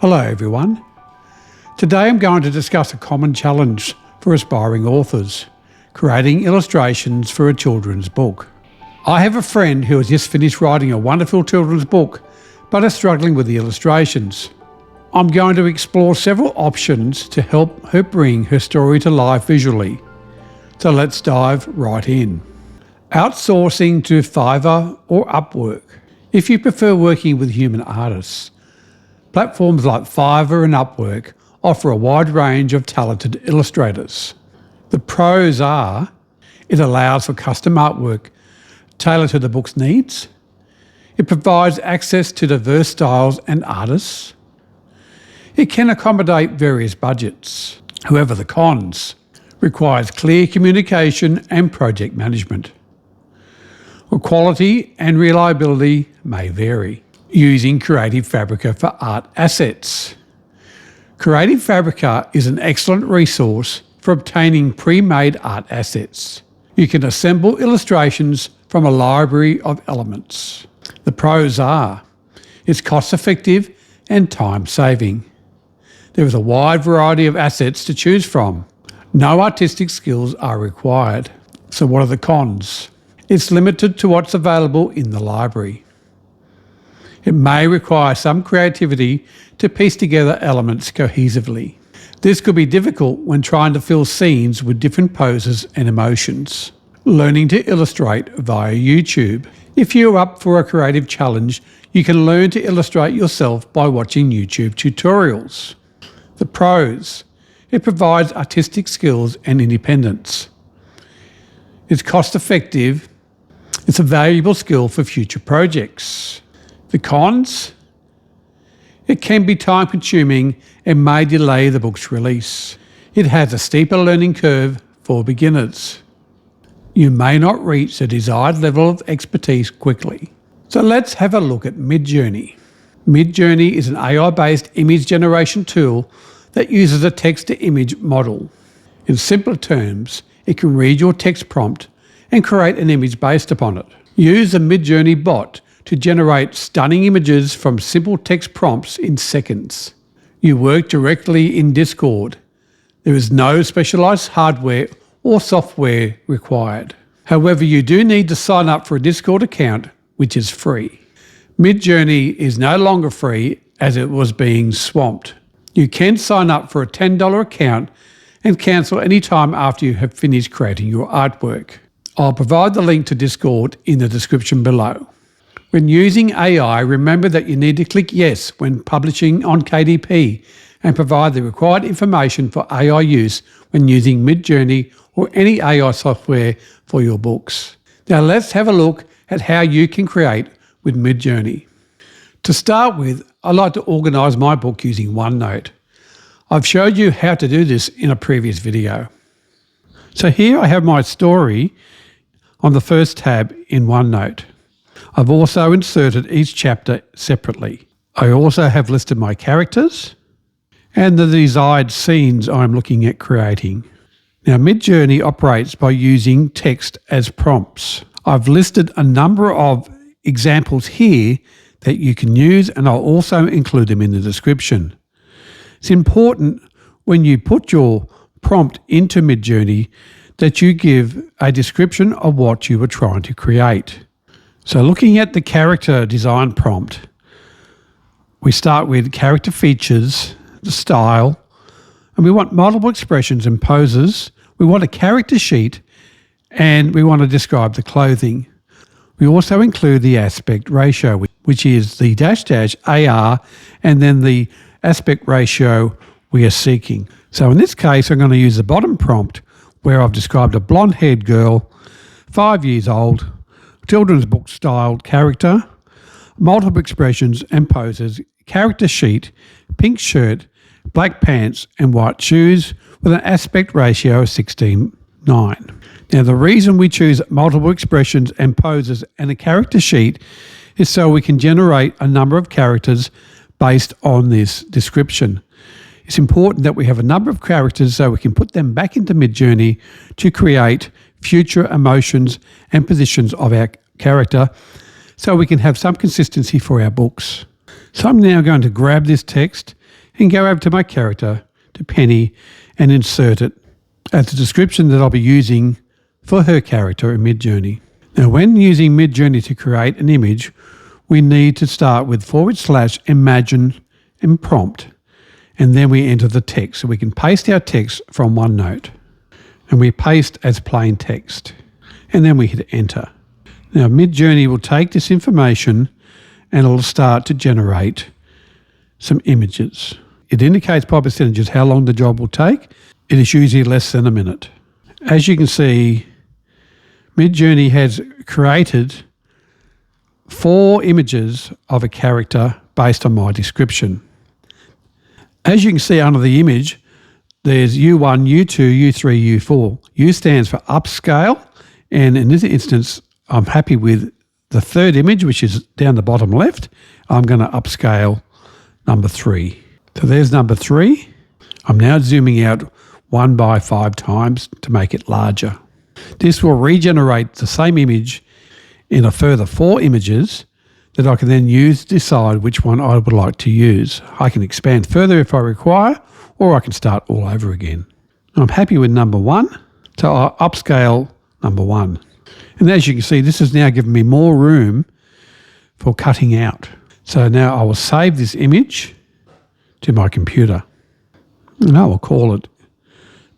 Hello everyone. Today I'm going to discuss a common challenge for aspiring authors, creating illustrations for a children's book. I have a friend who has just finished writing a wonderful children's book but is struggling with the illustrations. I'm going to explore several options to help her bring her story to life visually. So let's dive right in. Outsourcing to Fiverr or Upwork. If you prefer working with human artists, platforms like Fiverr and Upwork offer a wide range of talented illustrators. The pros are, it allows for custom artwork tailored to the book's needs. It provides access to diverse styles and artists. It can accommodate various budgets. However, the cons requires clear communication and project management. Well, quality and reliability may vary. Using Creative Fabrica for art assets. Creative Fabrica is an excellent resource for obtaining pre-made art assets. You can assemble illustrations from a library of elements. The pros are, it's cost-effective and time-saving. There is a wide variety of assets to choose from. No artistic skills are required. So what are the cons? It's limited to what's available in the library. It may require some creativity to piece together elements cohesively. This could be difficult when trying to fill scenes with different poses and emotions. Learning to illustrate via YouTube. If you're up for a creative challenge, you can learn to illustrate yourself by watching YouTube tutorials. The pros. It provides artistic skills and independence. It's cost effective. It's a valuable skill for future projects. The cons? It can be time-consuming and may delay the book's release. It has a steeper learning curve for beginners. You may not reach the desired level of expertise quickly. So let's have a look at Midjourney. Midjourney is an AI-based image generation tool that uses a text-to-image model. In simpler terms, it can read your text prompt and create an image based upon it. Use the Midjourney bot to generate stunning images from simple text prompts in seconds. You work directly in Discord. There is no specialised hardware or software required. However, you do need to sign up for a Discord account, which is free. Midjourney is no longer free as it was being swamped. You can sign up for a $10 account and cancel any time after you have finished creating your artwork. I'll provide the link to Discord in the description below. When using AI, remember that you need to click yes when publishing on KDP and provide the required information for AI use when using Midjourney or any AI software for your books. Now let's have a look at how you can create with Midjourney. To start with, I like to organise my book using OneNote. I've showed you how to do this in a previous video. So here I have my story on the first tab in OneNote. I've also inserted each chapter separately. I also have listed my characters and the desired scenes I'm looking at creating. Now Midjourney operates by using text as prompts. I've listed a number of examples here that you can use, and I'll also include them in the description. It's important when you put your prompt into Midjourney that you give a description of what you are trying to create. So looking at the character design prompt, we start with character features, the style, and we want multiple expressions and poses. We want a character sheet, and we want to describe the clothing. We also include the aspect ratio, which is the --AR and then the aspect ratio we are seeking. So in this case, I'm going to use the bottom prompt where I've described a blonde-haired girl, 5 years old, children's book styled character, multiple expressions and poses, character sheet, pink shirt, black pants and white shoes with an aspect ratio of 16:9. Now the reason we choose multiple expressions and poses and a character sheet is so we can generate a number of characters based on this description. It's important that we have a number of characters so we can put them back into Midjourney to create future emotions and positions of our character so we can have some consistency for our books. So I'm now going to grab this text and go over to my character, to Penny, and insert it as the description that I'll be using for her character in Midjourney. Now, when using Midjourney to create an image, we need to start with / imagine and prompt, and then we enter the text. So we can paste our text from OneNote, and we paste as plain text, and then we hit enter. Now, Midjourney will take this information and it'll start to generate some images. It indicates by percentages how long the job will take. It is usually less than a minute. As you can see, Midjourney has created 4 images of a character based on my description. As you can see under the image, there's U1, U2, U3, U4. U stands for upscale, and in this instance, I'm happy with the third image, which is down the bottom left. I'm going to upscale number 3. So there's number 3. I'm now zooming out 1 by 5 times to make it larger. This will regenerate the same image in a further 4 images that I can then use to decide which one I would like to use. I can expand further if I require, or I can start all over again. I'm happy with number 1, so I'll upscale number 1. And as you can see, this has now given me more room for cutting out. So now I will save this image to my computer, and I will call it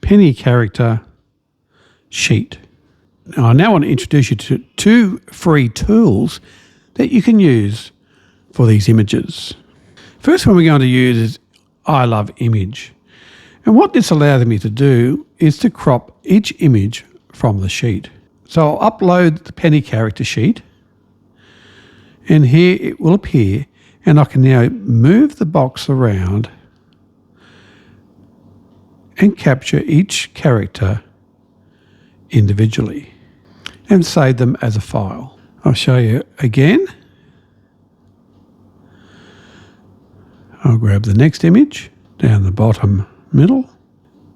Penny Character Sheet. Now, I now want to introduce you to 2 free tools that you can use for these images. First one we're going to use is I Love Image. And what this allows me to do is to crop each image from the sheet. So I'll upload the Penny Character Sheet, and here it will appear, and I can now move the box around and capture each character individually and save them as a file. I'll show you again. I'll grab the next image down the bottom middle,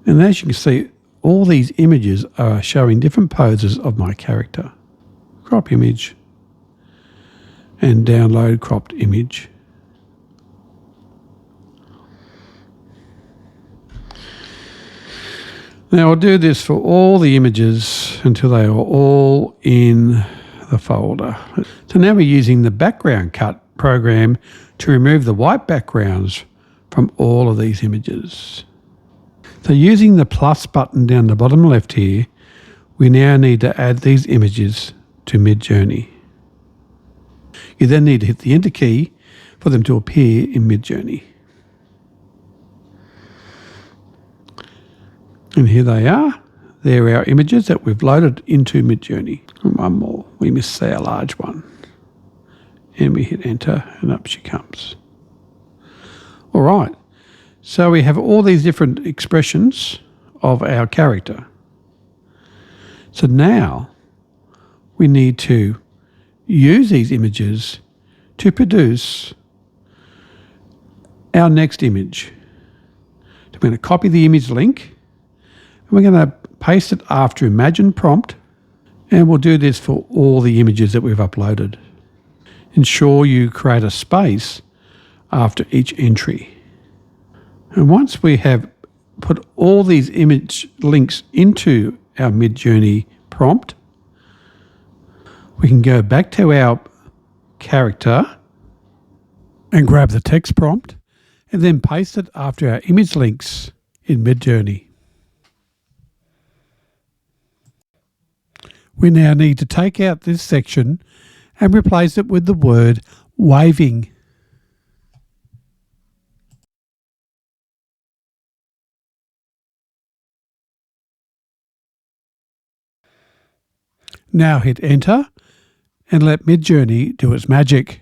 and as you can see, all these images are showing different poses of my character. Crop image and download cropped image. Now I'll do this for all the images until they are all in the folder. So now we're using the background cut program to remove the white backgrounds from all of these images. So using the plus button down the bottom left here, we now need to add these images to Midjourney. You then need to hit the enter key for them to appear in Midjourney. And here they are. They're our images that we've loaded into Midjourney. And one more. We missed our large one. And we hit enter and up she comes. All right. So we have all these different expressions of our character. So now we need to use these images to produce our next image. So we're going to copy the image link, and we're going to paste it after Imagine Prompt, and we'll do this for all the images that we've uploaded. Ensure you create a space after each entry. And once we have put all these image links into our Midjourney prompt, we can go back to our character and grab the text prompt and then paste it after our image links in Midjourney. We now need to take out this section and replace it with the word waving. Now hit enter and let Midjourney do its magic.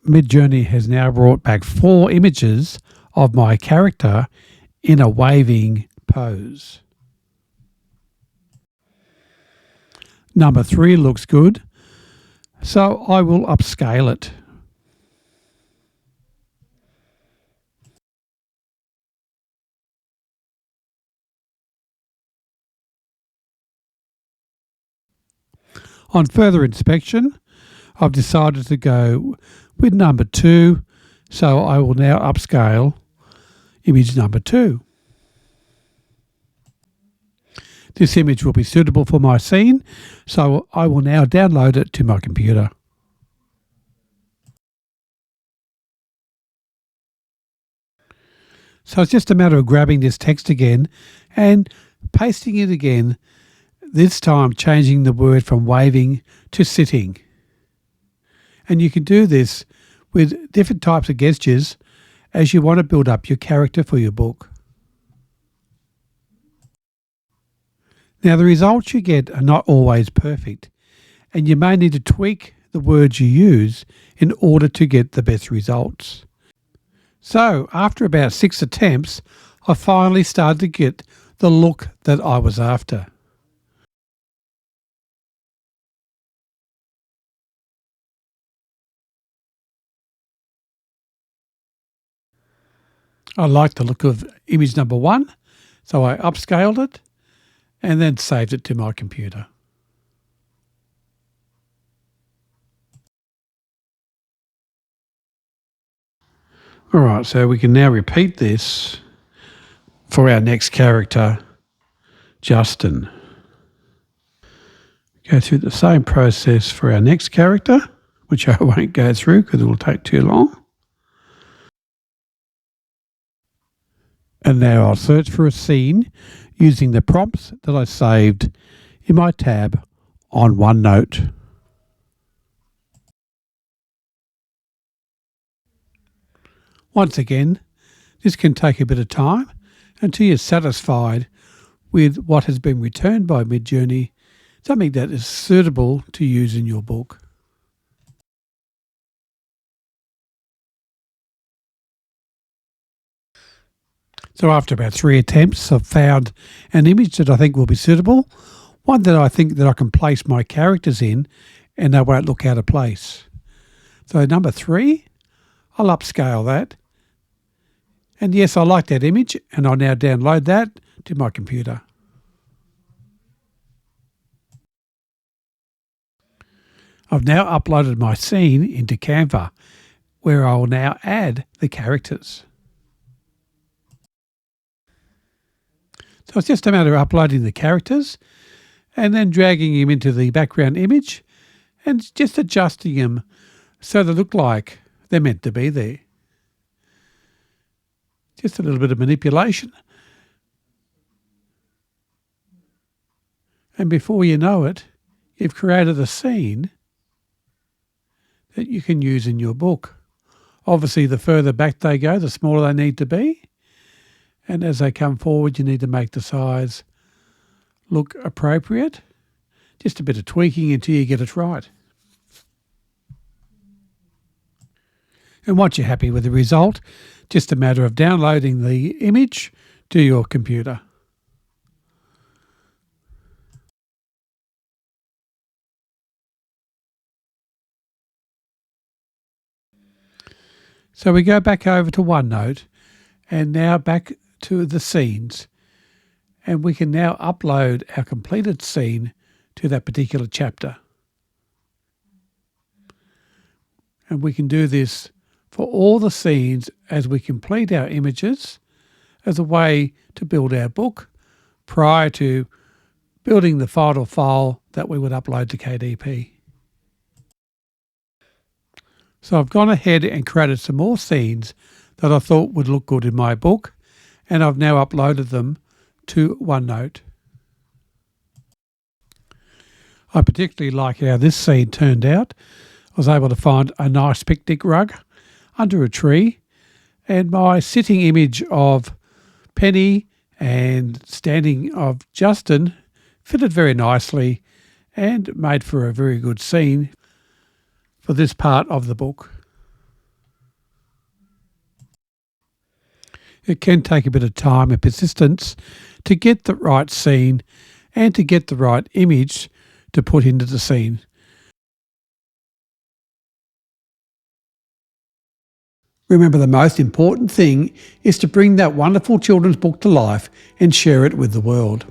Midjourney has now brought back 4 images of my character in a waving pose. Number 3 looks good, so I will upscale it. On further inspection, I've decided to go with number 2, so I will now upscale image number 2. This image will be suitable for my scene, so I will now download it to my computer. So it's just a matter of grabbing this text again and pasting it again, this time changing the word from waving to sitting. And you can do this with different types of gestures as you want to build up your character for your book. Now the results you get are not always perfect, and you may need to tweak the words you use in order to get the best results. So after about 6 attempts, I finally started to get the look that I was after. I like the look of image number 1, so I upscaled it and then saved it to my computer. Alright, so we can now repeat this for our next character, Justin. Go through the same process for our next character, which I won't go through because it will take too long. And now I'll search for a scene using the prompts that I saved in my tab on OneNote. Once again, this can take a bit of time until you're satisfied with what has been returned by Midjourney, something that is suitable to use in your book. So after about 3 attempts, I've found an image that I think will be suitable, one that I think that I can place my characters in and they won't look out of place. So number 3, I'll upscale that. And yes, I like that image, and I'll now download that to my computer. I've now uploaded my scene into Canva, where I will now add the characters. So it's just a matter of uploading the characters and then dragging them into the background image and just adjusting them so they look like they're meant to be there. Just a little bit of manipulation. And before you know it, you've created a scene that you can use in your book. Obviously, the further back they go, the smaller they need to be. And as they come forward, you need to make the size look appropriate. Just a bit of tweaking until you get it right. And once you're happy with the result, just a matter of downloading the image to your computer. So we go back over to OneNote and now back to the scenes, and we can now upload our completed scene to that particular chapter. And we can do this for all the scenes as we complete our images as a way to build our book prior to building the final file that we would upload to KDP. So I've gone ahead and created some more scenes that I thought would look good in my book, and I've now uploaded them to OneNote. I particularly like how this scene turned out. I was able to find a nice picnic rug under a tree, and my sitting image of Penny and standing of Justin fitted very nicely and made for a very good scene for this part of the book. It can take a bit of time and persistence to get the right scene and to get the right image to put into the scene. Remember, the most important thing is to bring that wonderful children's book to life and share it with the world.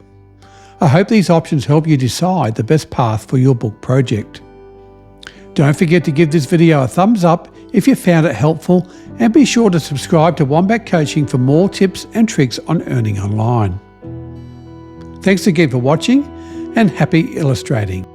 I hope these options help you decide the best path for your book project. Don't forget to give this video a thumbs up if you found it helpful, and be sure to subscribe to Wombat Coaching for more tips and tricks on earning online. Thanks again for watching, and happy illustrating.